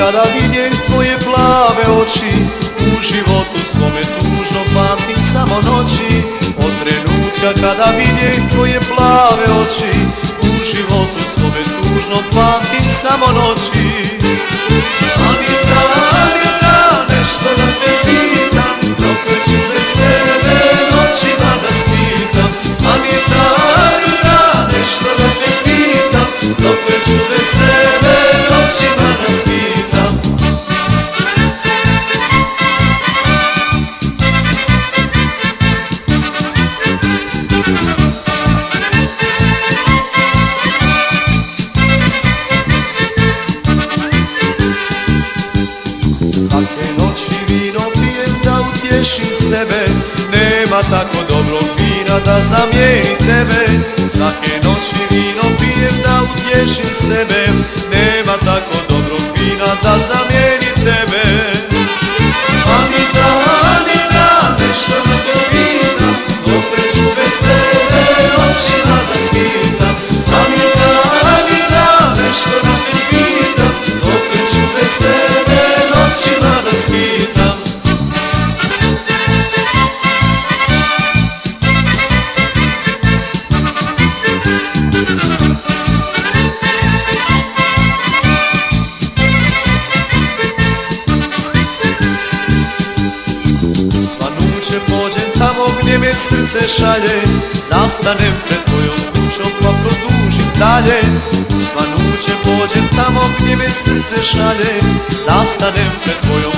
kada vidjem tvoje plave oči, u životu svome tužno pamtim samo noći. Od trenutka kada vidjem tvoje plave oči, u životu svome tužno pamtim samo noći. Anita, Anita, nešto da te pitam, dokle ću bez tebe noćima da smitam. Anita, Anita, nešto da te pitam, dokle ću bez tebe noćima da smitam. Svake noći vino pijem da utješim sebe, nema tako dobrog vina da zamijeni tebe. Svake noći vino pijem da utješim sebe, nema tako dobrog vina da zamijeni tebe. Anita, Anita, nešto da te pitam, dokle ću bez tebe noćima da smitam. Anita, Anita, nešto da te pitam, dokle ću bez tebe noćima da smitam. Svanuće pođem tamo gdje me srce šalje, zastanem pred tvojom kućom pa produžim dalje. Svanuće pođem tamo gdje me srce šalje, zastanem pred tvojom